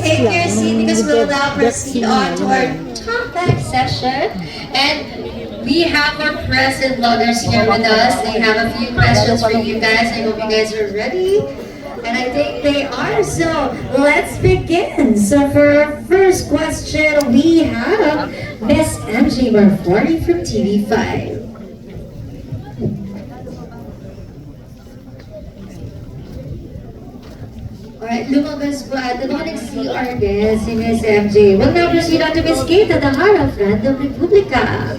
take your seat because we'll now proceed on to our topic session. And we have our present vloggers here with us. They have a few questions for you guys. I hope you guys are ready. And I think they are. So let's begin. So for our first question, we have Miss MJ Marfori from TV5. Alright, lumabas si Ardes, si Miss MJ. We'll now proceed on to Miss Kate Adahara of Random Republica.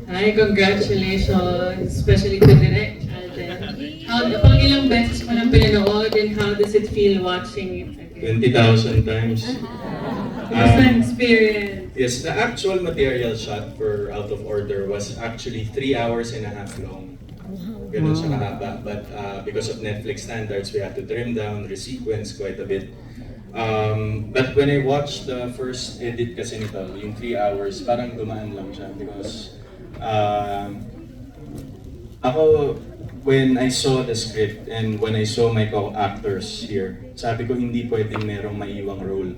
Hi, congratulations, especially to Direct Alden. Pang ilang beses mo nang pinanood and how does it feel watching it again? 20,000 times. What's the experience? Yes, the actual material shot for Out of Order was actually 3 hours and a half long. Ganun siya kahaba. But because of Netflix standards, we had to trim down, resequence quite a bit. But when I watched the first edit kasi nito, yung 3 hours, parang dumaan lang siya because ako, when I saw the script and when I saw my co-actors here, sabi ko hindi pwedeng merong maiwang role.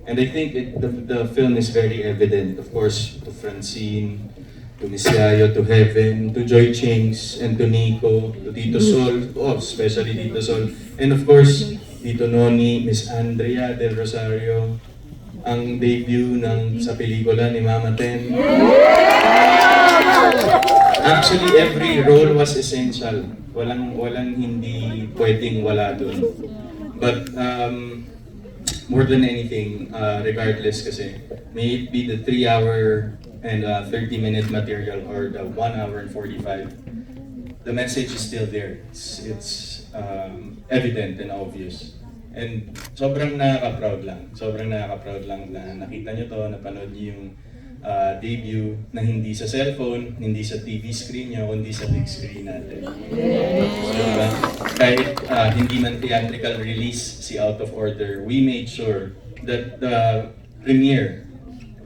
And I think the film is very evident, of course, to Francine, to Miss Yayo, to Heaven, to Joy Chings, and to Nico, to Tito Sol, especially Tito Sol, and of course, Tito Noni, Miss Andrea Del Rosario, ang debut sa pelikula ni Mama Ten. Actually, every role was essential. Walang hindi pwedeng wala dun. But more than anything, regardless kasi, may it be the 3-hour and 30-minute material or the 1 hour and 45, the message is still there. It's evident and obvious. And sobrang nakaka-proud lang. Sobrang nakaka-proud lang na nakita nyo to, napanood nyo yung debut na hindi sa cellphone, hindi sa TV screen nyo, kundi sa big screen natin. So, kahit hindi man theatrical release si Out of Order, we made sure that the premiere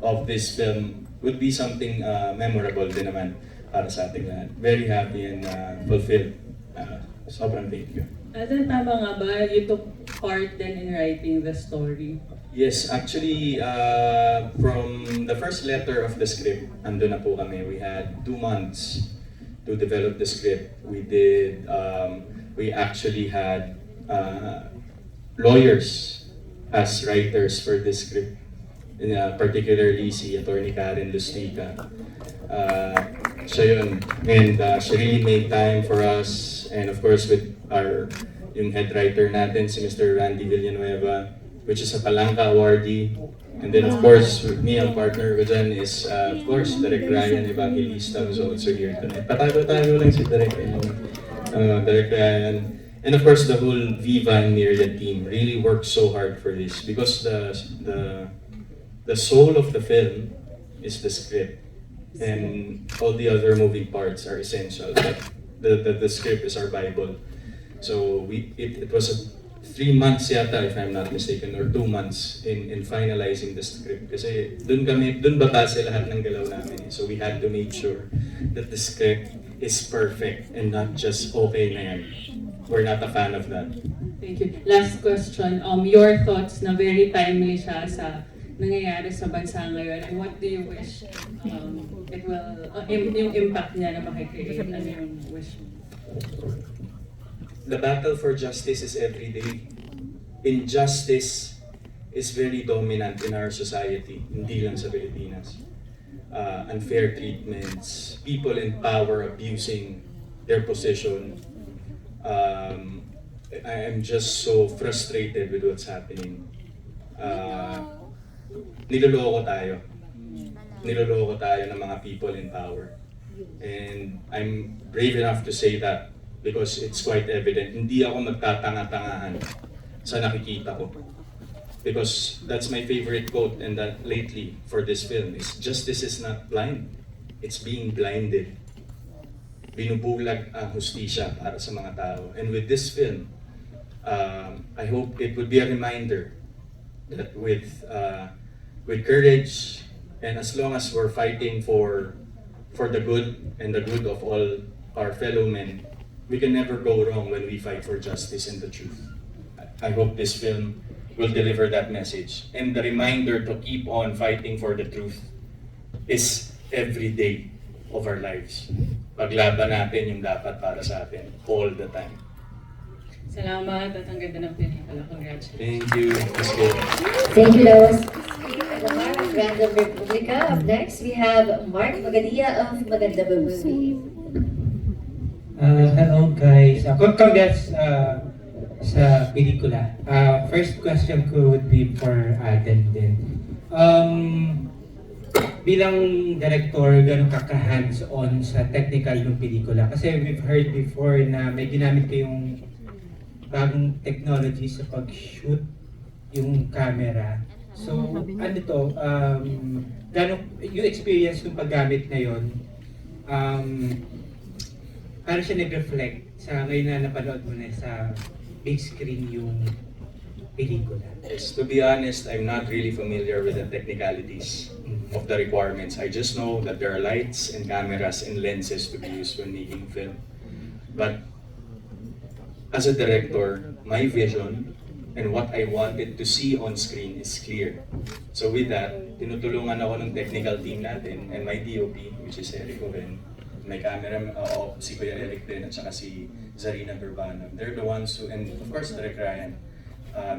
of this film would be something memorable din naman para sa ating lahat. Very happy and fulfilled. Sobrang thank you. Alden, tama nga ba? You took part then in writing the story? Yes, actually, from the first letter of the script, andun na po kami. We had 2 months to develop the script. We actually had lawyers as writers for this script, particularly si Attorney Karen Lustica. Siya yun, and she really made time for us, and of course with yung head writer natin, si Mr. Randy Villanueva, which is a Palanca awardee. And then of course, with me, ang partner ko dyan is, of course, Direk Ryan Evangelista, who's also here tonight. Patago lang si Direk Ryan. And of course, the whole Viva and Myriad team really worked so hard for this because the soul of the film is the script. And all the other moving parts are essential. But the script is our Bible. So it was 3 months yata, if I'm not mistaken, or 2 months in finalizing the script. Kasi dun babase lahat ng galaw namin. So we had to make sure that the script is perfect and not just okay na yan. We're not a fan of that. Thank you. Last question, your thoughts na very timely siya sa nangyayari sa bansa ngayon, and what do you wish it will, yung impact niya na makikreate, ano yung wish mo? The battle for justice is every day. Injustice is very dominant in our society, hindi lang sa Pilipinas. Unfair treatments, people in power abusing their position. I am just so frustrated with what's happening. Niloloko tayo ng mga people in power. And I'm brave enough to say that because it's quite evident. Hindi ako magtatanga-tangahan sa nakikita ko. Because that's my favorite quote, and that lately for this film is, justice is not blind, it's being blinded. Binubulag ang hustisya para sa mga tao. And with this film, I hope it would be a reminder that with courage, and as long as we're fighting for the good and the good of all our fellow men, we can never go wrong when we fight for justice and the truth. I hope this film will deliver that message. And the reminder to keep on fighting for the truth is every day of our lives. Paglaban natin yung dapat para sa atin, all the time. Salamat at ang ganda ng pelikula. Congratulations. Thank you. That's good. Thank you, Los. Random Republica. Up next, we have Mark Magadia of Maganda Ba Movie. Hello guys. Congrats sa pelikula. First question ko would be for Aden din. Bilang director, gano'n kaka-hands-on sa technical ng pelikula? Kasi we've heard before na may ginamit kayong bagong technology sa pag-shoot yung camera. So, ano to? Gano'n, yung experience ng paggamit na yun, paano siya nag-reflect sa ngayon na napanood mo na sa big screen yung pelikula? Yes, to be honest, I'm not really familiar with the technicalities of the requirements. I just know that there are lights and cameras and lenses to be used when making film. But as a director, my vision and what I wanted to see on screen is clear. So with that, tinutulungan ako ng technical team natin and my DOP, which is Eric Oven, my camera, si Kuya Eric din, at saka si Zarina Burbano. They're the ones who, and of course, Derek Ryan,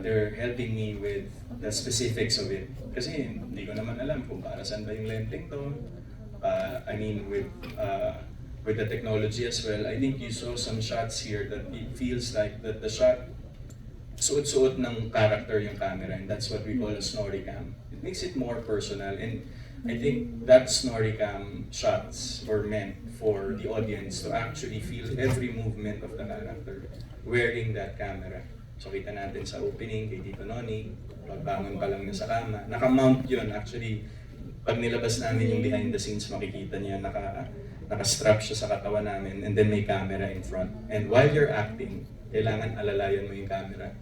they're helping me with the specifics of it. Kasi hindi ko naman alam kung para saan ba yung lenteng to. I mean, with the technology as well, I think you saw some shots here that it feels like that the shot, suot-suot ng character yung camera, and that's what we call a snorri cam. It makes it more personal, and I think that snorri cam shots were meant for the audience to actually feel every movement of the character wearing that camera. So kita natin sa opening kay Tito Noni, pagbangon pa lang niya sa kama, naka-mount yun. Actually, pag nilabas namin yung behind the scenes, makikita niya naka-strap siya sa katawan namin, and then may camera in front. And while you're acting, kailangan alalayan mo yung camera.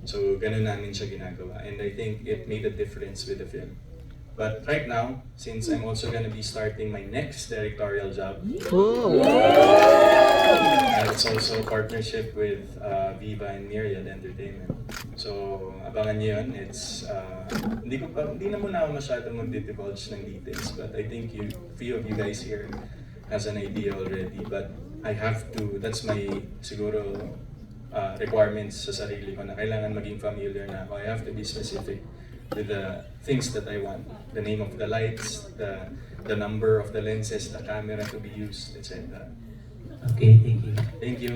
So ganun namin siya ginagawa, and I think it made a difference with the film. But right now, since I'm also gonna be starting my next directorial job, it's also a partnership with Viva and Myriad Entertainment. So abangan niyo yun. It's hindi na muna ako masyadong mag-divulge ng details, but I think few of you guys here has an idea already. But I have to. That's my siguro requirements sa sarili ko na kailangan maging familiar na ako. I have to be specific with the things that I want. The name of the lights, the number of the lenses, the camera to be used, etc. Okay, thank you. Thank you.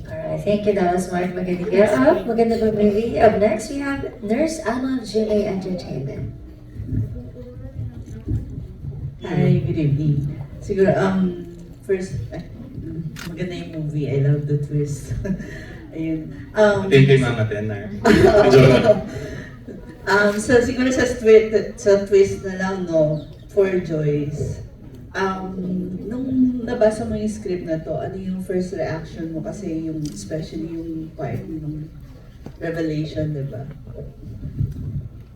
Alright, thank you. That was Mark Magadia of Maganda Ba Movie. Up next, we have Nurse Alma of GMA Entertainment. Hi, good evening. Siguro, first, maganda yung movie. I love the twist. Ayun. Thank you, Mama Tenar. So siguro sa twist na lang, no, for Joyce. Nung nabasa mo yung script na to, ano yung first reaction mo? Kasi yung, especially yung part ng revelation, di ba?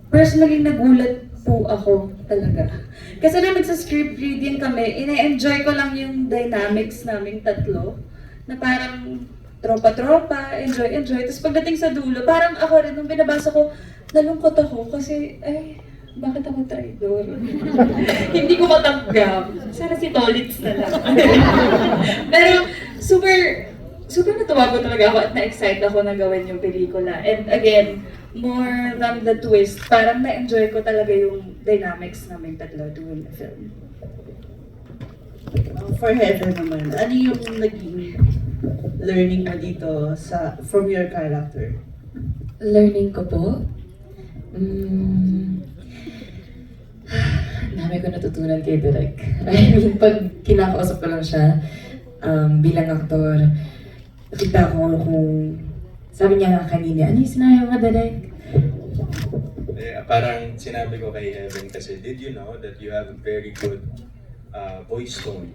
Personally, nagulat po ako talaga. Kasi nung nagsa-script reading kami, ina-enjoy ko lang yung dynamics naming tatlo. Na parang tropa-tropa, enjoy. Tapos pagdating sa dulo, parang ako rin, nung binabasa ko, nalungkot ako kasi, ay, bakit ako traidor? Hindi ko matanggap. Sana si Tolitz na lang. Pero super natuwa po talaga ako at na-excite ako na gawin yung pelikula. And again, more than the twist, parang na-enjoy ko talaga yung dynamics namin tatlo doing the film. For Heather naman, ano yung naging learning mo dito from your character? Learning ko po? Dami ko natutunan kay Direk. I mean, pag kinakausap ko lang siya, bilang aktor, nakita ko kung, sabi niya nga kanina, ano yung sinabi mo, Direk? Parang sinabi ko kay Evan kasi, did you know that you have a very good voice tone?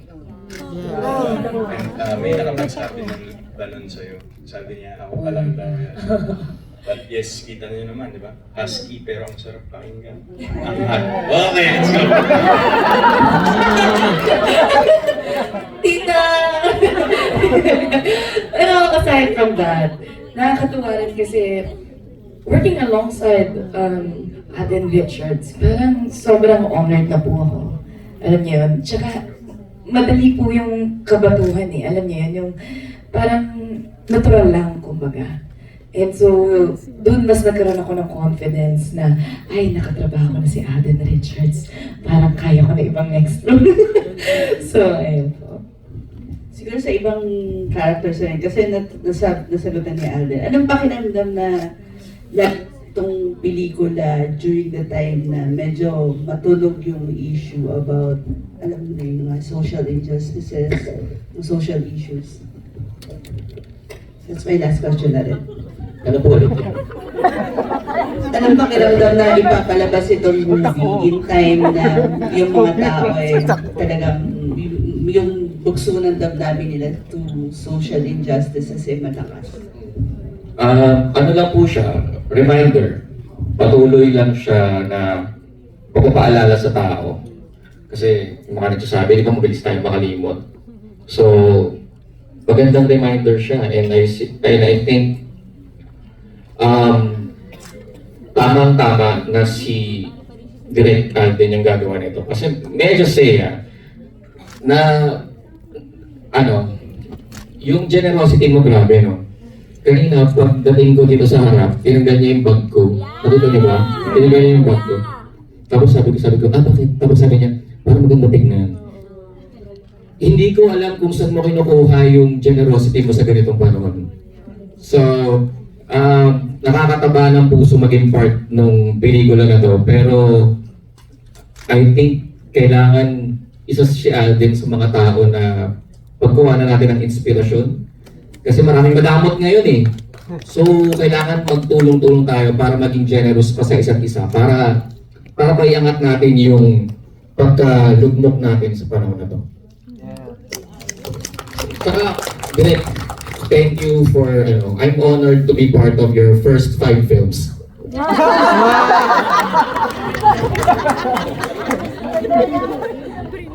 And may nakapagsabi ng ganon sa'yo. Sabi niya, ako pa lang daw yan. But yes, kita niyo naman, di ba? Husky pero ang sarap pakinggan. Okay, let's go. from that, nakakatuwa rin kasi working alongside Aden Richards, parang sobrang honored na po ako. Alam niyo yun? Tsaka, madali po yung kabatuhan eh. Alam niyo yun? Yung parang natural lang, kumbaga. And so, doon mas nagkaroon ako ng confidence na, ay, nakatrabaho ko na si Aden Richards. Parang kaya ko na ibang next role. So, ayun po. Siguro sa ibang characters rin, kasi nasagutan ni Alden. Anong pakiramdam na itong pelikula during the time na medyo matulog yung issue about, alam mo na yung mga social injustices, yung social issues? That's my last question na rin. Ano po ulit yan? Anong pakiramdam na ipapalabas itong movie in time na yung mga tao ay talagang yung bukso ng damdamin nila to social injustices ay malakas? Ano lang po siya, reminder. Patuloy lang siya na pagpapaalala sa tao. Kasi yung mga nagsasabi, di ba mabilis tayong makalimot. So, magandang reminder siya and I think tamang-tama na si Direk Alden yung gagawa nito. Kasi medyo say na yung generosity mo grabe, no? Kanina, pagdating ko dito sa harap, tinanggal niya yung bag ko. Nakita niyo ba? Tinanggal niya yung bag ko. Tapos sabi ko, bakit? Tapos sabi niya, parang maganda tignan. Hindi ko alam kung saan mo kinukuha yung generosity mo sa ganitong panahon. So, nakakataba ng puso maging part ng pelikula na to. Pero, I think, kailangan isa si Alden sa mga tao na pagkuha na natin ng inspirasyon. Kasi maraming madamot ngayon eh. So, kailangan magtulong-tulong tayo para maging generous pa sa isa't isa. Para maiangat natin yung pagkalugmok natin sa panahon na to. Saka, Direk, thank you for, I'm honored to be part of your first 5 films.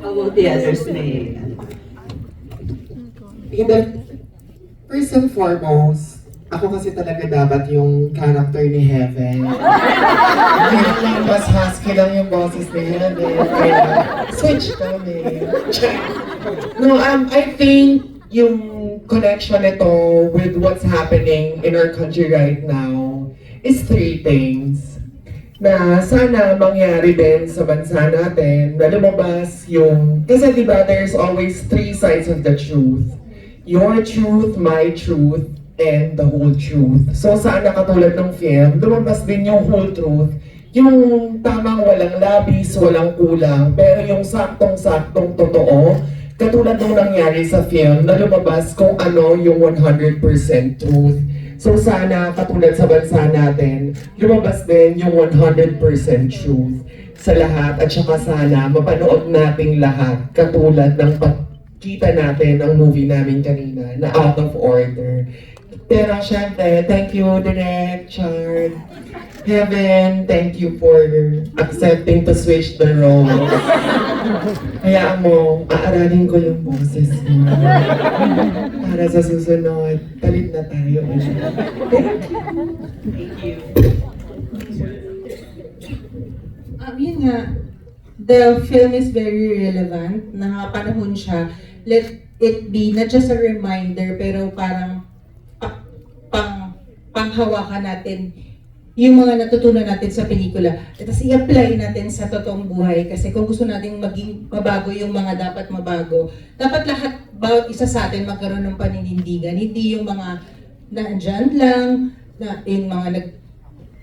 How about the others may? First and foremost, ako kasi talaga dapat yung character ni Heaven. Ngayon mas husky lang yung boses ni Heaven. Kaya switch kami. No, I think yung connection nito with what's happening in our country right now is 3 things. Na sana mangyari din sa bansa natin na lumabas yung... Kasi diba there's always 3 sides of the truth. Your truth, my truth, and the whole truth. So sana katulad ng film, lumabas din yung whole truth. Yung tamang walang labis, walang kulang, pero yung saktong-saktong totoo, katulad ng nangyari sa film na lumabas kung ano yung 100% truth. So sana katulad sa bansa natin, lumabas din yung 100% truth sa lahat at saka sana mapanood nating lahat katulad ng kita natin ang movie namin kanina na Out of Order. Pero syempre, thank you Direk, Chard, Heaven, thank you for accepting to switch the role. Hayaan mo, aaralin ko yung boses mo. Para sa susunod, palit na tayo. Thank you. Yun nga, the film is very relevant. Nakapanahon siya. Let it be not just a reminder, pero parang panghawakan natin yung mga natutunan natin sa pelikula. At tapos i-apply natin sa totoong buhay. Kasi kung gusto natin maging mabago yung mga dapat mabago, dapat lahat, bawat isa sa atin magkaroon ng paninindigan. Hindi yung mga nandyan lang, na yung mga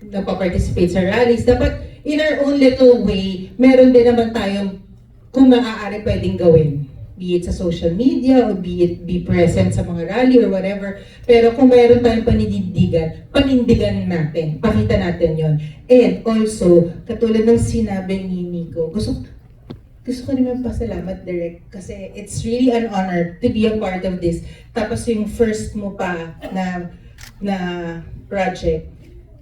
nagpa-participate sa rallies. Dapat in our own little way, meron din naman tayong kung maaari pwedeng gawin. Be it sa social media or be present sa mga rally or whatever. Pero kung mayroon tayong panindigan natin. Pakita natin yon. And also, katulad ng sinabi ni Nico, gusto ko naman pasalamat, Direk, kasi it's really an honor to be a part of this. Tapos yung first mo pa na project,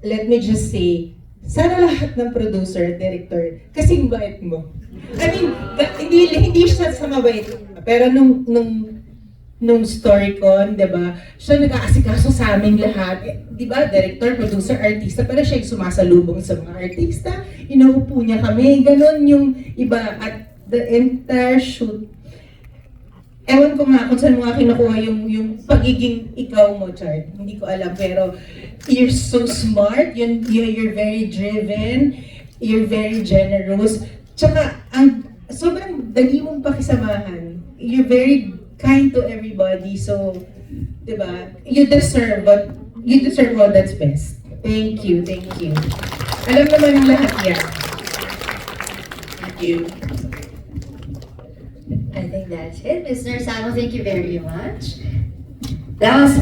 let me just say, sana lahat ng producer, director, kasing bait mo. I mean, hindi siya sa mabait. Pero nung nung Storycon, di ba? Siya nag-aasikaso sa aming lahat. Eh, di ba, director, producer, artista, pero siya yung sumasalubong sa mga artista. Inaupo niya kami. Ganon yung iba at the entire shoot. Ewan ko nga kung saan mo nga kinukuha yung pagiging ikaw mo, Chard. Hindi ko alam, pero you're so smart, you're very driven, you're very generous. Tsaka, sobrang dali mong pakisamahan. You're very kind to everybody, so, di ba, you deserve all that's best. Thank you. Alam naman ng lahat yan. Thank you. I think that's it. Ms. Nersamo, thank you very much. That was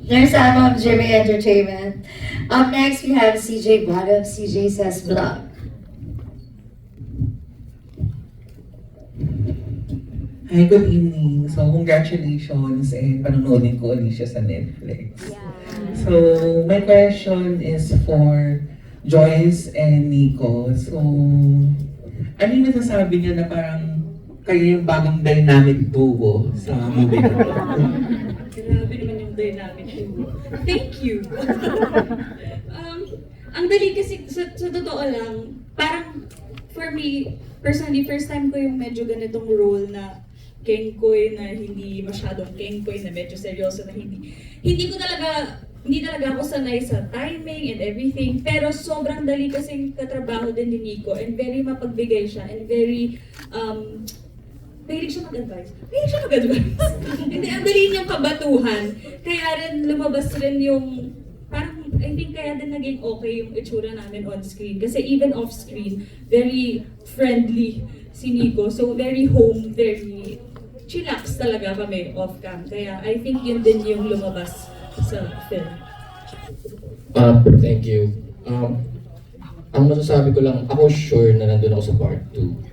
Nersamo of Jimmy Entertainment. Up next, we have CJ Bot of CJ Says Vlog. Hi, good evening. So, congratulations and panonoodin ko ulit siya sa Netflix. So, my question is for Joyce and Nico. So, ano yung nasasabi niyo na parang kayo yung bagong dynamic duo sa movie na to? Grabe naman yung dynamic duo. Thank you. Ang dali kasi, sa totoo lang, parang for me, personally, first time ko yung medyo ganitong role na kengkoy na hindi masyadong kengkoy na medyo seryoso na hindi talaga ako sanay sa timing and everything, pero sobrang dali kasing katrabaho din ni Nico and very mapagbigay siya and very mahilig siya mag-advise. Hindi, ang dali niyang kabatuhan. Kaya rin lumabas rin yung parang I think kaya din naging okay yung itsura namin on screen. Kasi even off screen, very friendly si Nico. So very home, very chillax talaga kami off-cam. Kaya I think yun din yung lumabas sa film. Thank you. Ang masasabi ko lang, ako sure na nandun ako sa part 2.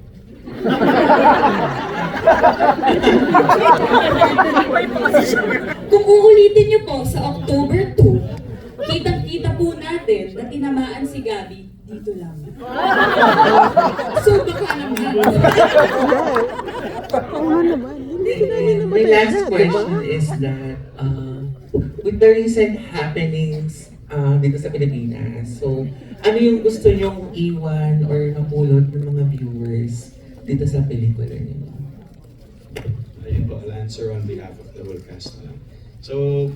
Kung uulitin niyo po sa October 2, kitang-kita po natin na tinamaan si Gabby dito lang. So baka naman. My last question is that with the recent happenings dito sa Pilipinas, so ano yung gusto nyong iwan or mapulot ng mga viewers dito sa pelikula niyo? Ayun po, I'll answer on behalf of the whole cast na lang. So,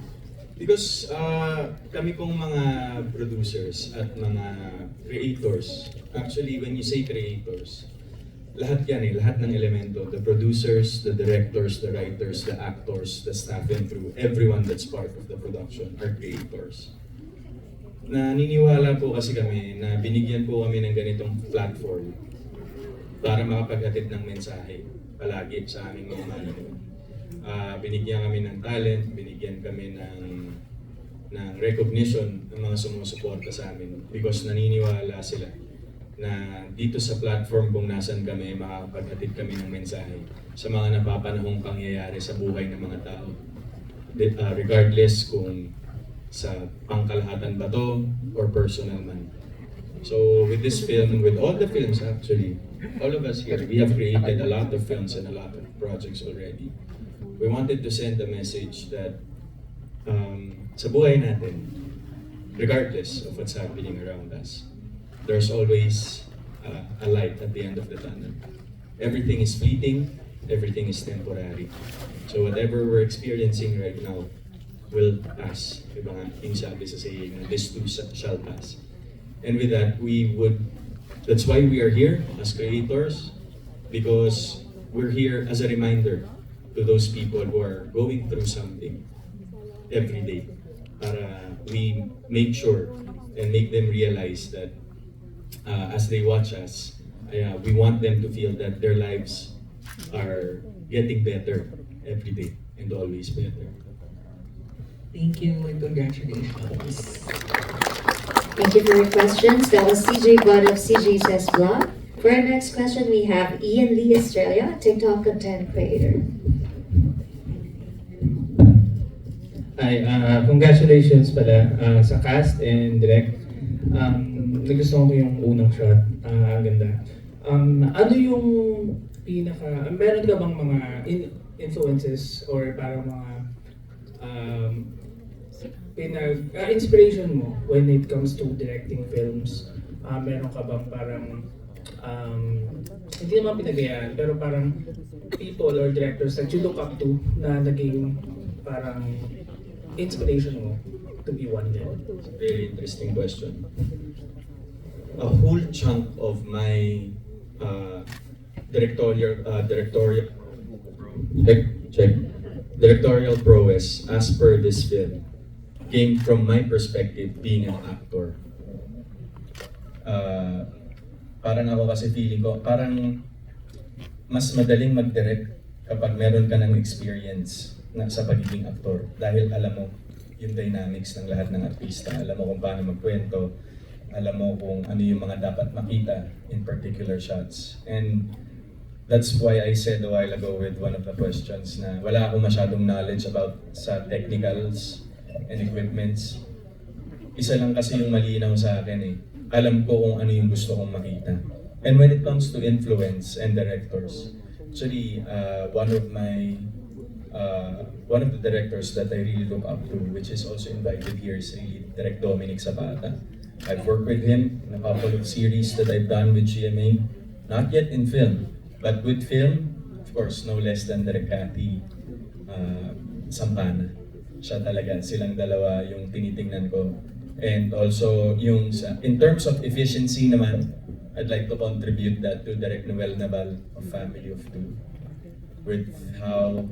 because kami pong mga producers at mga creators, actually when you say creators, lahat yan lahat ng elemento, the producers, the directors, the writers, the actors, the staff and crew, everyone that's part of the production are creators. Naniniwala po kasi kami na binigyan po kami ng ganitong platform para makapaghatid ng mensahe palagi sa aming mga manonood. Binigyan kami ng talent, binigyan kami ng recognition ng mga sumusuporta sa amin because naniniwala sila na dito sa platform kung nasan kami, makakapaghatid kami ng mensahe sa mga napapanahong pangyayari sa buhay ng mga tao. Regardless kung sa pangkalahatan ba to or personal man. So with this film and with all the films actually, all of us here, we have created a lot of films and a lot of projects already. We wanted to send a message that sa buhay natin, regardless of what's happening around us, there's always a light at the end of the tunnel. Everything is fleeting, everything is temporary. So whatever we're experiencing right now will pass. Diba nga, yung sabi sa saying, this too shall pass. And with that, that's why we are here as creators, because we're here as a reminder to those people who are going through something every day. Para we make sure and make them realize that as they watch us, we want them to feel that their lives are getting better every day and always better. Thank you and congratulations. Thank you for your questions. That was CJ Bud of CJ Says Vlog. For our next question, we have Ian Lee Estrella, TikTok content creator. Hi, congratulations pala sa cast and direct. Nagustuhan ko yung unang shot. Ang ganda. Ano yung meron ka bang mga influences or parang mga inspiration mo when it comes to directing films? Meron ka bang parang hindi naman pinagayaan, pero parang people or directors that you look up to na naging parang inspiration mo to be one day? Very interesting question. A whole chunk of my directorial prowess as per this film came from my perspective being an actor. Parang ako kasi feeling ko, parang mas madaling mag-direct kapag meron ka ng experience sa pagiging aktor. Dahil alam mo yung dynamics ng lahat ng artista, alam mo kung paano magkwento, alam mo kung ano yung mga dapat makita in particular shots. And that's why I said a while ago with one of the questions na wala akong masyadong knowledge about sa technicals and equipments. Isa lang kasi yung malinaw sa akin eh. Alam ko kung ano yung gusto kong makita. And when it comes to influence and directors, actually one of the directors that I really look up to, which is also invited here, is really Direk Dominic Zapata. I've worked with him in a couple of series that I've done with GMA, not yet in film, but with film, of course, no less than Direk Cathy Sampana. Siya talaga, silang dalawa yung tinitingnan ko. And also, yung in terms of efficiency naman, I'd like to contribute that to Direk Noel Naval of Family of Two. With how,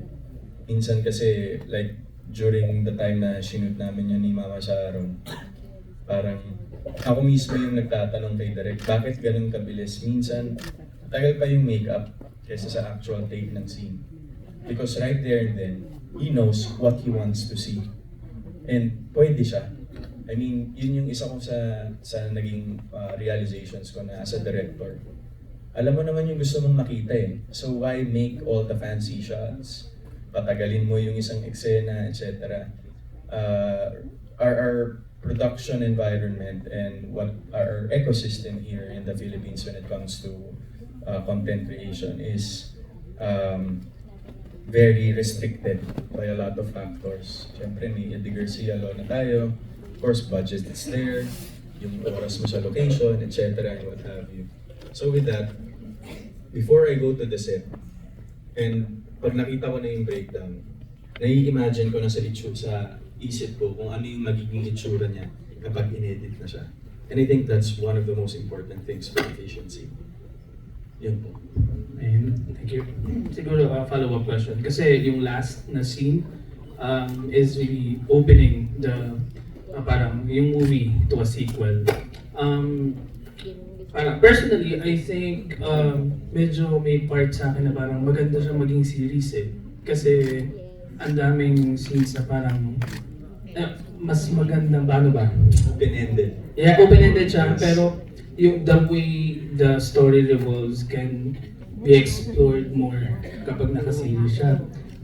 minsan kasi, like, during the time na shoot namin yun ni Mama Sharon, parang ako mismo yung nagtatanong kay Direk, bakit ganun kabilis? Minsan, tagal pa yung makeup kaysa sa actual take ng scene. Because right there and then, he knows what he wants to see. And pwede siya. I mean, yun yung isa ko sa naging realizations ko na as a director. Alam mo naman yung gusto mong makita eh. So why make all the fancy shots? Patagalin mo yung isang eksena, etc. Our production environment and what our ecosystem here in the Philippines when it comes to content creation is very restricted by a lot of factors. Siyempre, ni Eddie Garcia law na tayo. Of course, budget is there, yung oras mo sa location, etc. and what have you. So with that, before I go to the set, and pag nakita ko na yung breakdown, nai-imagine ko na sa isip ko kung ano yung magiging itsura niya kapag in-edit na siya. And I think that's one of the most important things for efficiency. Yun po. Ayun, thank you. Siguro follow-up question. Kasi yung last na scene is really opening the parang yung movie to a sequel. Parang personally, I think medyo may part sa akin na parang maganda siyang maging series eh. Kasi ang daming scenes na parang mas maganda, paano ba? Open-ended. Yeah, open-ended siya, pero yung the way the story revolves can be explored more kapag naka-series siya.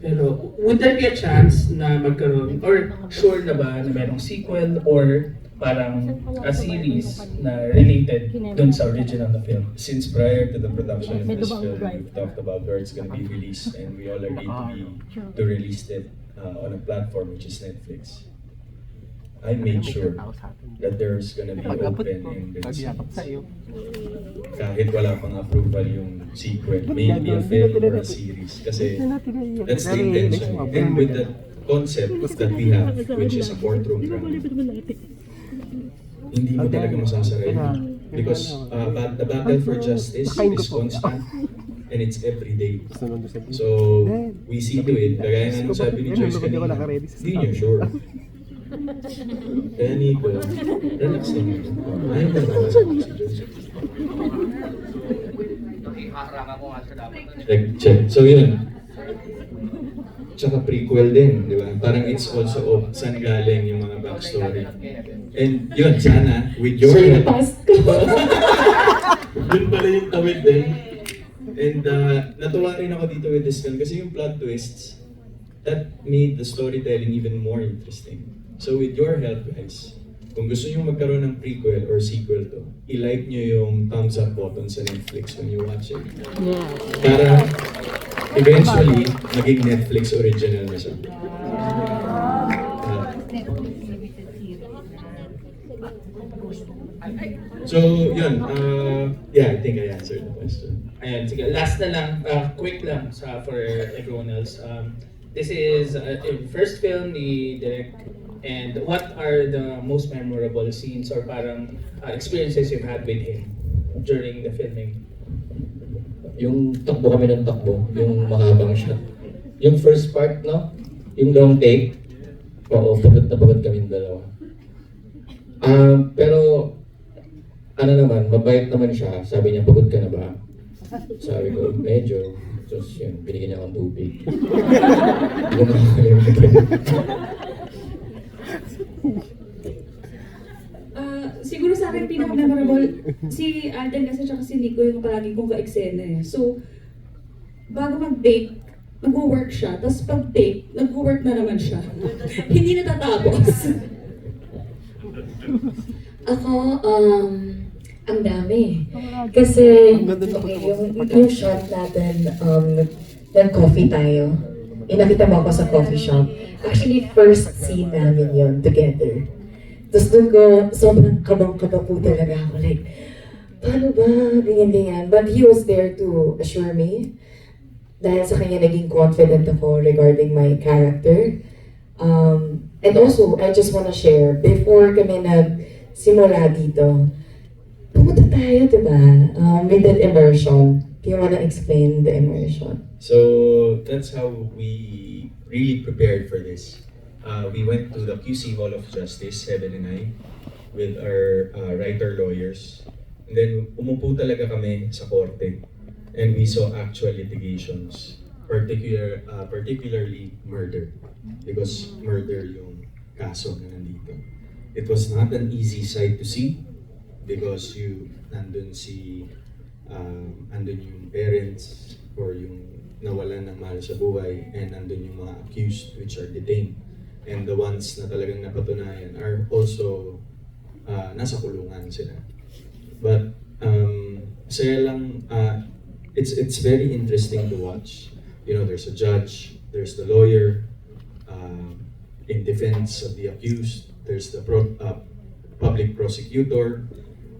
Pero would there be a chance na magkaroon, or sure na ba na merong sequel or parang a series na related dun sa original na film? Since prior to the production of this film, we've talked about where it's going to be released, and we all agreed to release it on a platform which is Netflix. I made sure that there's gonna be open-ended scenes. Kahit wala pang approval yung sequel, maybe a film or a series. Kasi that's the intention. And with the concept that we have, which is a courtroom drama, hindi mo talaga masasaray. Because the battle for justice is constant and it's everyday. So, we see to it, kagaya nga nung sabi ni Joyce kanina, hindi niya sure. Kaya Nico, relax naman. Ayaw na naman sa si Joyce. Check. So yun. Tsaka prequel din, di ba? Parang it's also saan galing yung mga backstory. And yun, sana, with your help. Yun pala yung tawid din. And natuwa rin ako dito with this film kasi yung plot twists, that made the storytelling even more interesting. So with your help guys, kung gusto nyo magkaroon ng prequel or sequel to, i-like nyo yung thumbs up button sa Netflix when you watch it. Para eventually, naging Netflix original na siya. So, yun. Yeah, I think I answered the question. Ayan, sige. Last na lang, quick lang for everyone else. This is yung first film ni Direk, and what are the most memorable scenes or parang experiences you've had with him during the filming? Yung takbo kami ng takbo, yung mahabang shot. Yung first part, no? Yung long take, oo, pagod na pagod kami dalawa. Pero, ano naman, mabait naman siya. Sabi niya, pagod ka na ba? Sabi ko, medyo. Tapos yun, binigyan niya akong tubig. Hindi ko makakalimutan. Siguro sa akin pinaka-memorable, si Alden kasi tsaka si Nico yung palagi kong ka-eksena eh. So, bago mag-take, nag-work siya. Tapos pag-take, nag-work na naman siya. Hindi natatapos. Ako, ang dami. Kasi, okay, yung shot natin, nag-coffee tayo. Nakita mo ako sa coffee shop. Actually, first scene namin yon together. Tapos doon ko, sobrang kabang-kaba po talaga ako. Like, paano ba? Ganyan-ganyan. But he was there to assure me. Dahil sa kanya naging confident ako regarding my character. And also, I just wanna share, before kami nagsimula dito, pumunta tayo, diba? With that immersion. Do you wanna explain the immersion? So that's how we really prepared for this. We went to the QC Hall of Justice, Heaven and I, with our writer lawyers. And then umupo talaga kami sa korte. And we saw actual litigations, particularly murder. Because murder yung kaso na nandito. It was not an easy sight to see because andun yung parents or yung nawalan ng mahal sa buhay, and andun yung mga accused which are detained. And the ones na talagang napatunayan are also nasa kulungan sila. But saya lang, it's very interesting to watch. You know, there's a judge, there's the lawyer in defense of the accused, there's the public prosecutor,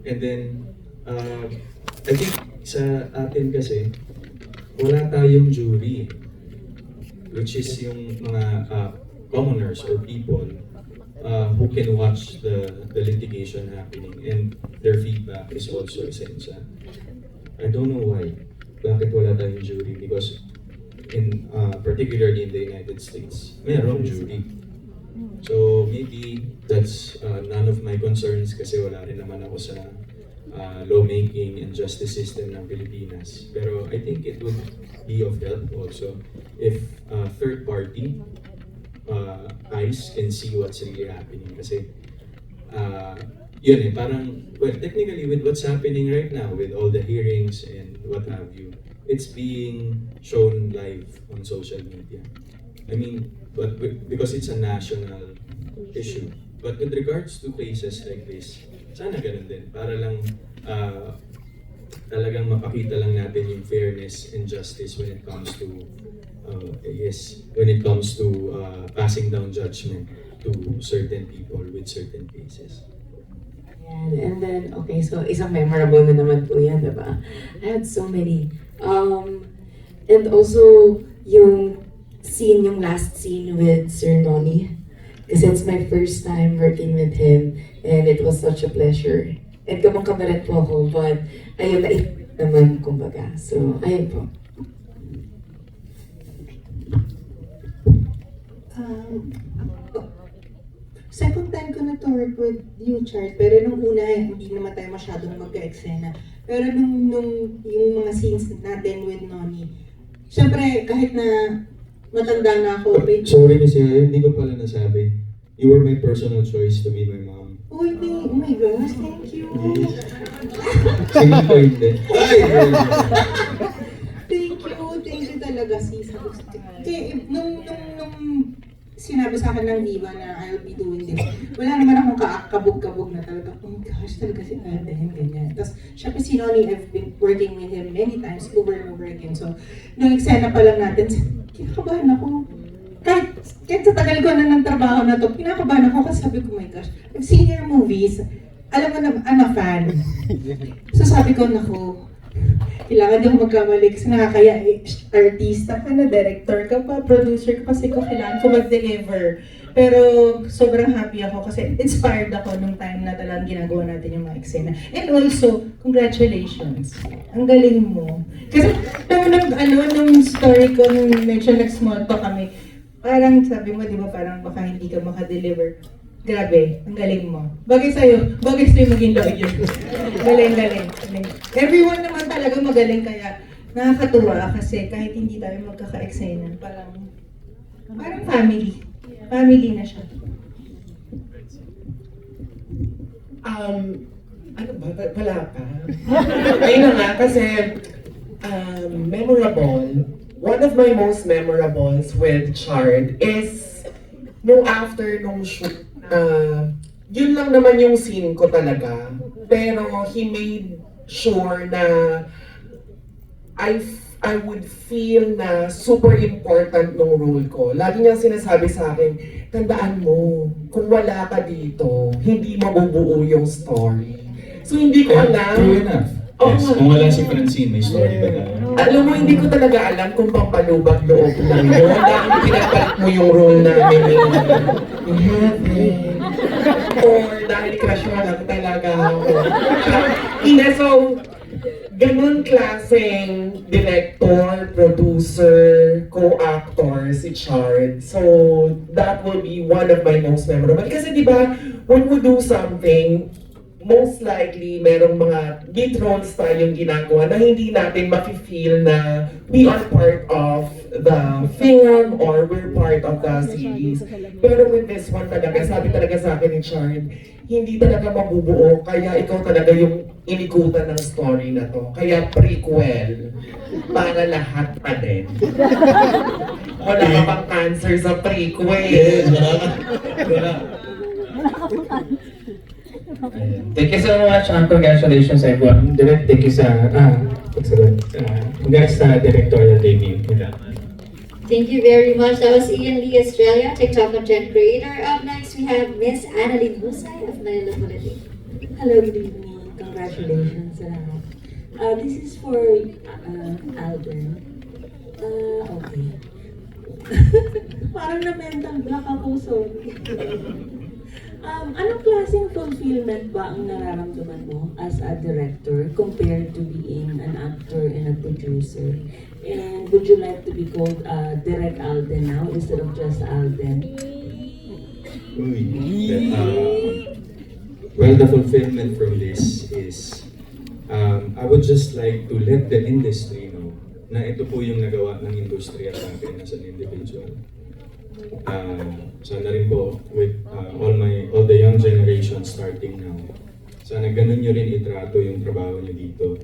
and then I think sa atin kasi wala tayong jury, which is yung mga commoners or people who can watch the litigation happening, and their feedback is also essential. I don't know why. Bakit wala tayong jury? Because particularly in the United States, mayroong jury. So maybe that's none of my concerns kasi wala rin naman ako sa lawmaking and justice system ng Pilipinas. Pero I think it would be of help also if third party eyes can see what's really happening. Kasi yun parang, well, technically with what's happening right now, with all the hearings and what have you, it's being shown live on social media. I mean, but because it's a national issue. But with regards to cases like this, sana ganun din. Para lang talagang mapakita lang natin yung fairness and justice when it comes to passing down judgment to certain people with certain cases. Ayan. And then, okay, so isang memorable na naman po yan, diba? I had so many. And also, yung last scene with Sir Nonny. Kasi it's my first time working with him, and it was such a pleasure. And kabang-kabarat po ako, but ayun, naman, kumbaga. So, ayun po. Second time ko na to work with you, Chart, pero nung una, hindi naman tayo masyadong magka-eksena. Pero nung yung mga scenes natin with Nonny, syempre, kahit na matanda na ako, Sorry Miss Yaya, hindi ko pala nasabi. You were my personal choice to be my mom. oh my gosh, thank you. Yes. Sige ko hindi. Thank you talaga, sis. Kaya nung sinabi sa akin ng diva na I'll be doing this, wala naman akong kabog-kabog na talaga, oh my gosh, talaga si Alden, ganyan. Tapos, syempre si Noni, I've been working with him many times, over and over again. So, nung eksena pa lang natin, kinakabahan ako. Kahit sa tagal ko na ng trabaho na to, kinakabahan ako kasi sabi ko, oh my gosh, I've seen your movies, alam mo na, I'm a fan. So sabi ko, naku, kailangan di ako magkamali kasi nakakaya artista ka na, director ka pa, producer ka, kasi ko kailangan ko mag-deliver. Pero sobrang happy ako kasi inspired ako nung time na talagang ginagawa natin yung mga eksena. And also, congratulations. Ang galing mo. Kasi nung story ko, nung medyo nag-small talk kami, parang sabi mo, di ba, parang baka hindi ka makadeliver. Grabe, ang galing mo. Bagay sa'yo maging lawyer. Galing. Everyone naman talaga magaling, kaya nakakatuwa kasi kahit hindi tayo magkaka-eksena, parang family. Family na siya. Ano ba? Wala pa. Ayun na nga, kasi memorable. One of my most memorables with Chard is nung after nung shoot, yun lang naman yung scene ko talaga. Pero he made sure na I would feel na super important nung role ko. Lagi niyang sinasabi sa akin, tandaan mo, kung wala ka dito, hindi mabubuo yung story. So hindi ko alam. True enough. Yes, kung wala si Francine, may story ba na? Alam mo, hindi ko talaga alam kung pampalubag loob lang yun. Dahil pinapalit mo yung role namin in heaven. Or dahil crush mo lang talaga ako. Hindi, so, ganun klaseng director, producer, co-actor si Chard. So, that will be one of my most memorable. Kasi di ba, when we do something, most likely, merong mga lead roles tayong ginagawa na hindi natin mafe-feel na we are part of the film or we're part of the series. Pero with this one talaga, sabi talaga sa akin ni Chard, hindi talaga mabubuo, kaya ikaw talaga yung inikutan ng story na to. Kaya prequel, para lahat pa din. Wala ka bang cancer sa prequel? Yes, wala. Thank you so much and congratulations everyone. Direct, thank you congrats sa directorial debut. Thank you very much. That was Ian Lee Australia, TikTok content creator. Up next, we have Miss Annalyn Husay of Manila Bulletin. Hello, good evening. Congratulations sa lahat. This is for Alden. Okay. Parang na-mental block ako, sorry. Anong klaseng fulfillment ba ang nararamdaman mo as a director compared to being an actor and a producer? And would you like to be called Direct Alden now instead of just Alden? Well, the fulfillment from this is, I would just like to let the industry know na ito po yung nagawa ng industriya sa akin as an individual. Sana rin po with all the young generation starting now. Sana ganun nyo rin itrato yung trabaho nyo dito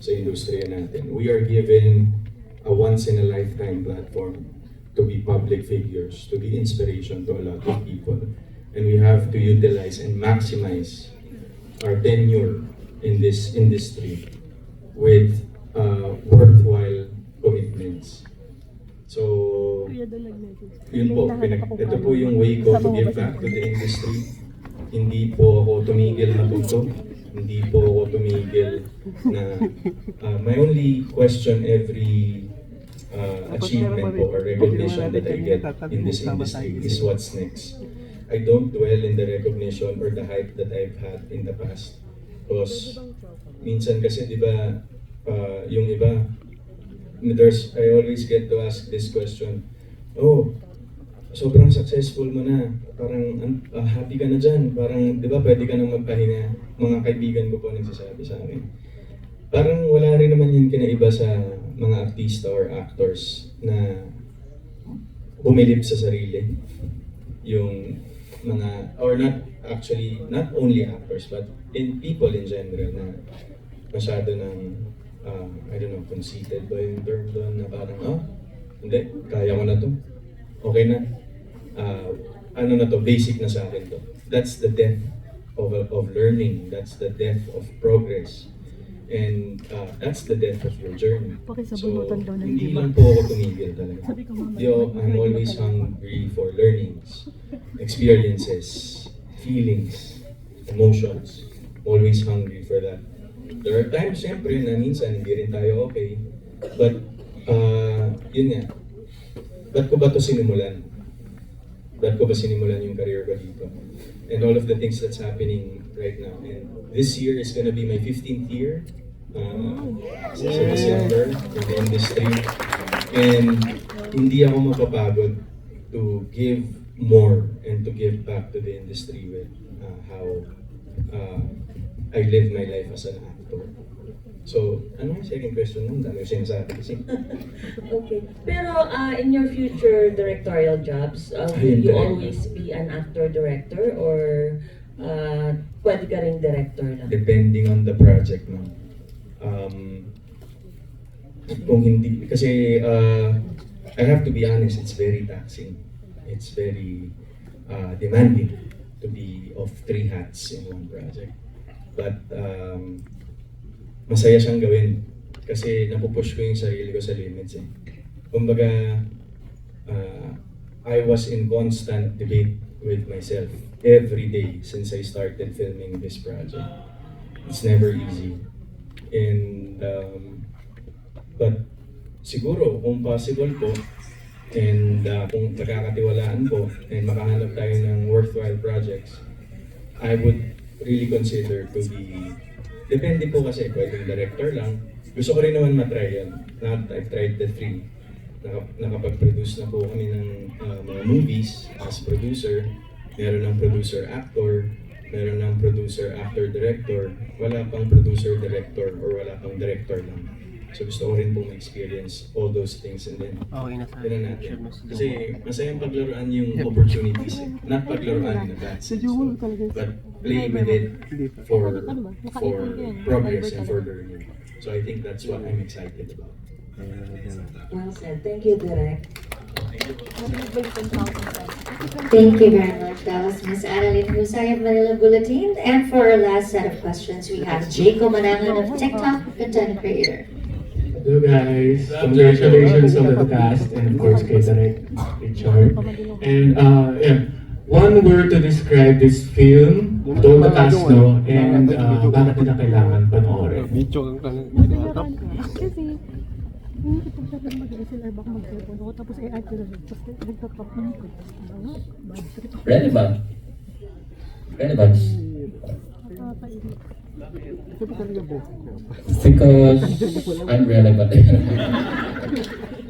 sa industriya natin. We are given a once-in-a-lifetime platform to be public figures, to be inspiration to a lot of people. And we have to utilize and maximize our tenure in this industry with worthwhile commitments. So, yun po, ito po yung way ko to give back to the industry. Hindi po ako tumigil na tuto. Hindi po ako tumigil na my only question every achievement po or recognition that I get in this industry is what's next. I don't dwell in the recognition or the hype that I've had in the past. Because minsan kasi di ba yung iba, I always get to ask this question, oh, sobrang successful mo na, parang happy ka na dyan, parang di ba pwede ka nang magpahinga. Mga kaibigan ko po nagsasabi sa akin. Parang wala rin naman yun kinaiba sa mga artista or actors na bumilip sa sarili. Yung mga, or not only actors, but in people in general na masyado ng I don't know, conceited ba yung term doon na parang, hindi, kaya ko na to. Okay na. ano na to, basic na sa akin to. That's the death of learning. That's the death of progress. And that's the death of your journey. So, hindi lang po ako tumigil talaga. I'm always hungry for learnings, experiences, feelings, emotions. Always hungry for that. There are times, syempre, na minsan hindi rin tayo okay. But, yun nga. Ba't ko ba ito sinimulan? Ba't ko ba sinimulan yung career ko dito? And all of the things that's happening right now. And this year is gonna be my 15th year. Sa December in the industry. And hindi ako mapapagod to give more and to give back to the industry with how I live my life as an actor. So, ano yung second question nun? Dami yung sinasabi kasi. Okay. Pero in your future directorial jobs, will you always be an actor-director or pwede ka rin director lang? Depending on the project, no? Kung hindi, kasi I have to be honest, it's very taxing. It's very demanding to be of 3 hats in one project. But masaya siyang gawin kasi napupush ko yung sarili ko sa limits eh. Kumbaga, I was in constant debate with myself every day since I started filming this project. It's never easy. And but siguro kung possible po and kung nakakatiwalaan po and makahanap tayo ng worthwhile projects, I would really consider to be, depende po kasi pwedeng director lang. Gusto ko rin naman matry yan. I've tried the 3. Nakapag-produce na po kami ng mga movies as producer. Meron ng producer-actor, meron ng producer-actor-director, wala pang producer-director or wala pang director lang. So gusto ko rin pong experience all those things and then tinan natin. Kasi masayang paglaruan yung opportunities eh. Not paglaruan in a bad sense, but play with it for progress and for learning. So I think that's what I'm excited about. Well said. Thank you, Direk. Thank you very much. That was Ms. Annalyn Husay of Manila Bulletin. And for our last set of questions, we have Jaco Manangan of TikTok Content Creator. Hello guys, congratulations on the cast and of course kay Direk Richard. And yeah, one word to describe this film, to the cast no, and bakit nila kailangan panoorin. Kasi hindi ko siya mag-SLR baka mag-cellphone ako tapos ay art ko tapos nagtatap ng ko. Bad trip. Relevance. Because I'm relevant.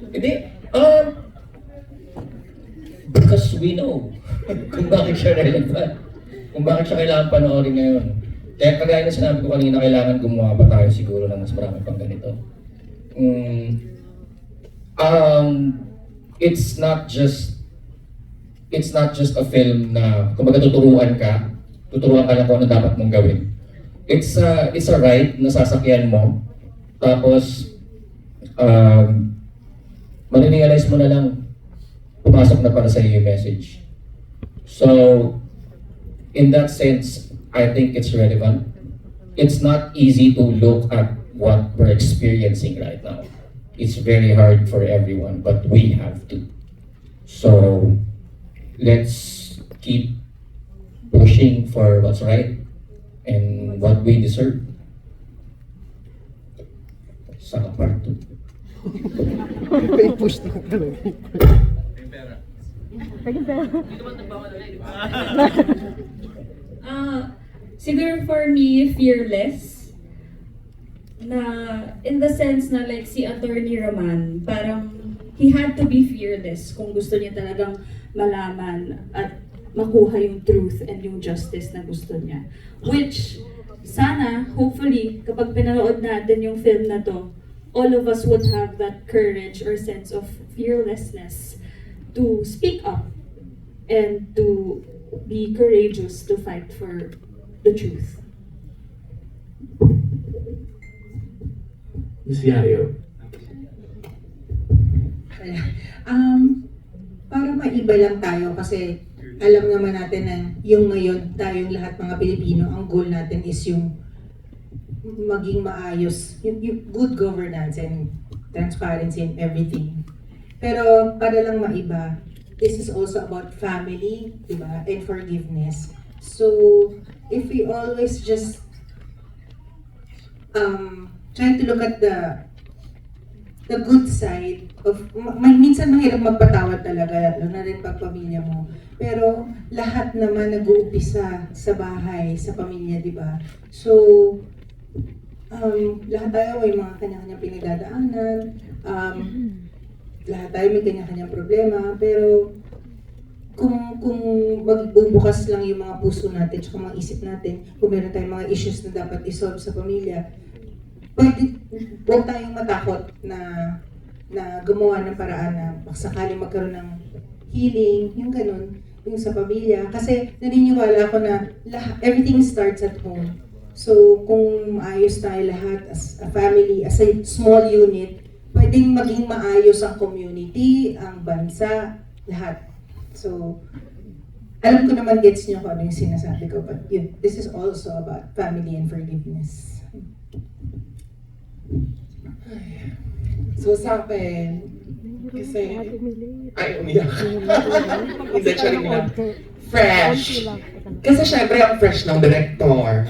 Hindi, because we know kung bakit siya relevant. Kung bakit siya kailangan panoorin ngayon. Kaya kagaya na sinabi ko kanina, kailangan gumawa pa tayo siguro ng mas marami pang ganito. It's not just a film na kumbaga tuturuan ka lang kung ano dapat mong gawin. It's a ride na sasakyan mo, tapos marirealize mo na lang pumasok na para sa iyo yung message. So in that sense, I think it's relevant. It's not easy to look at what we're experiencing right now. It's very hard for everyone, but we have to. So let's keep pushing for what's right and what we deserve. Saka part 2. Push na talaga. Siguro for me, fearless. Na in the sense na like si Attorney Roman, parang he had to be fearless kung gusto niya talagang malaman at makuha yung truth and yung justice na gusto niya. Which, sana, hopefully, kapag pinanood natin yung film na to, all of us would have that courage or sense of fearlessness to speak up and to be courageous to fight for the truth. Miss Yayo. Para maiba lang tayo kasi alam naman natin na yung ngayon, tayong lahat mga Pilipino, ang goal natin is yung maging maayos, yung good governance and transparency and everything. Pero para lang maiba, this is also about family, diba? And forgiveness. So, if we always just trying to look at the good side of, minsan mahirap magpatawad talaga, lalo na rin pag pamilya mo. Pero lahat naman nag-uumpisa sa bahay, sa pamilya, di ba? So, lahat tayo may mga kanya-kanyang pinagdadaanan, lahat tayo may kanya-kanyang problema, pero kung magbubukas lang yung mga puso natin, tsaka mga isip natin, kung meron tayong mga issues na dapat isolve sa pamilya, huwag tayong matakot na gumawa ng paraan na sakaling magkaroon ng healing, yung ganun, yung sa pamilya. Kasi naniniwala ako na everything starts at home. So kung maayos tayo lahat as a family, as a small unit, pwedeng maging maayos ang community, ang bansa, lahat. So, alam ko naman gets niyo kung ano yung sinasabi ko, but yun, this is also about family and forgiveness. So sa akin, kasi, ay umiyak. Hindi, charing lang. Fresh. Kasi syempre ang fresh ng director.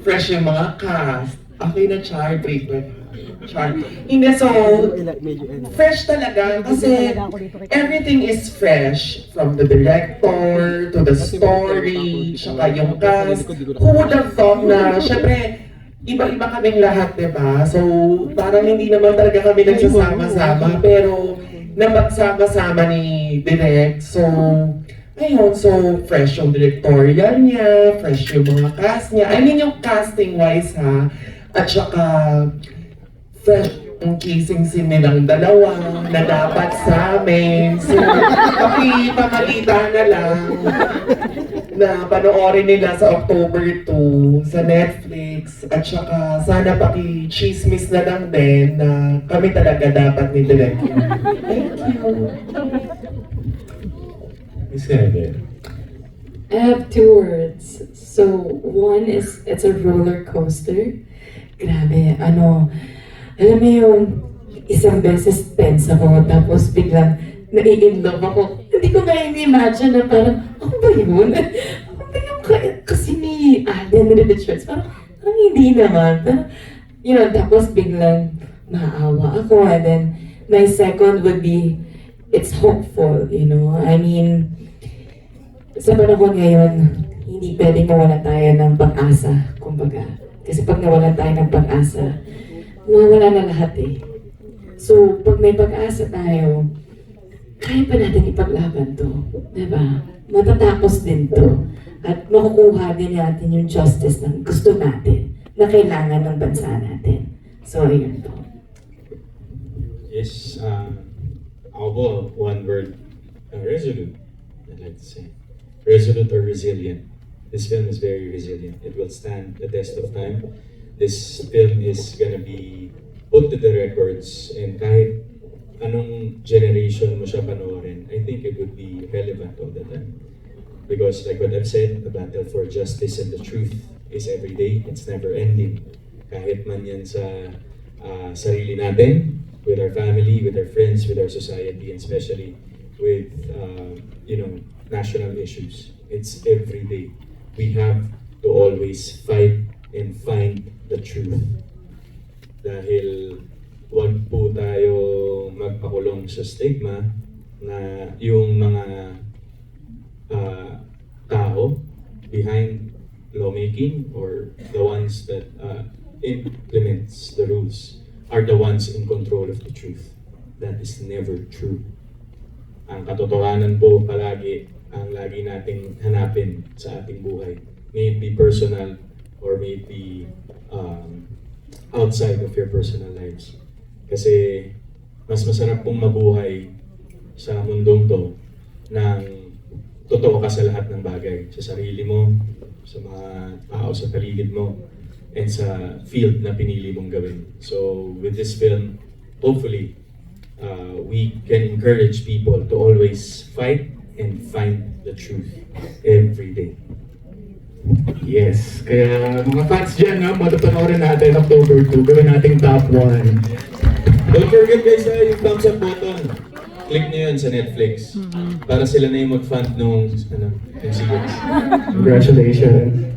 Fresh yung mga cast. Okay na char, treatment. Char. Hindi, so, fresh talaga kasi everything is fresh. From the director, to the story, saka yung cast. Who would have thought na, syempre, iba-iba kaming lahat, diba? So, parang hindi naman talaga kami nagsasama-sama, pero na magsama-sama ni Direk. So, ayun, so fresh yung directorial niya, fresh yung mga cast niya. I mean, yung casting-wise ha, at saka fresh yung kissing scene nilang dalawa na dapat sa amin. So, pakipamalita na lang na panoorin nila sa October 2 sa Netflix. At saka sana paki-chismis na lang din na kami talaga dapat ni Direk. Thank you. Miss Heather. I have two words. So, one is, it's a roller coaster. Grabe, alam mo yung isang beses tense ako, tapos biglang nai-inlove ako. Hindi ko nga imagine na parang, ako ba yun? Ako ba yung kasi ni Alden Richards? Parang hindi naman. Parang, tapos biglang maawa ako. And then, my second would be, it's hopeful, I mean, sa panahon ngayon, hindi pwedeng mawala tayo ng pag-asa, kumbaga. Kasi pag nawala tayo ng pag-asa, mawala na lahat eh. So, pag may pag-asa tayo, kaya pa natin ipaglaban to, diba? Matatapos din to. At makukuha din natin yung justice na gusto natin, na kailangan ng bansa natin. So, yun po. Yes, ako one word, resolute, I'd like to say. Resolute or resilient. This film is very resilient. It will stand the test of time. This film is gonna be put to the records, and kahit anong generation mo siya panoorin, I think it would be relevant all the time. Because like what I've said, the battle for justice and the truth is every day. It's never ending. Kahit man yan sa sarili natin, with our family, with our friends, with our society, and especially with national issues. It's every day. We have to always fight and find the truth. Dahil wag po tayo magpakulong sa stigma na yung mga tao behind lawmaking or the ones that implements the rules are the ones in control of the truth. That is never true. Ang katotohanan po palagi ang lagi nating hanapin sa ating buhay. May it be personal or may it be outside of your personal lives. Kasi mas masarap pong mabuhay sa mundong to nang totoo ka sa lahat ng bagay. Sa sarili mo, sa mga tao sa paligid mo, and sa field na pinili mong gawin. So with this film, hopefully, we can encourage people to always fight and find the truth every day. Yes, kaya mga fans dyan, no, matutunorin natin October 2, gawin nating top 1. Don't forget guys, yung thumbs up button. Click nyo yun sa Netflix. Para sila na yung mag-fund nung series. Congratulations.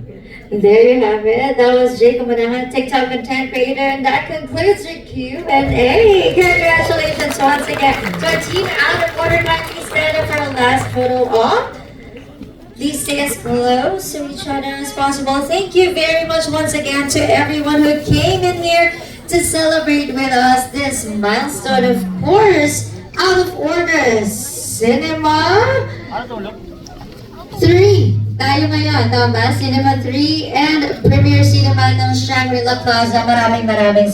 There you have it. That was Jacob Manahan, TikTok content creator, and that concludes your Q&A. Congratulations once again to our team out of order. Please stand up for our last photo op. Please stay as close to each other as possible. Thank you very much once again to everyone who came in here to celebrate with us this milestone. Of course, out of order, Cinema 3. Tayo ngayon, tama? Cinema 3 and Premier Cinema ng Shangri-La Plaza. Maraming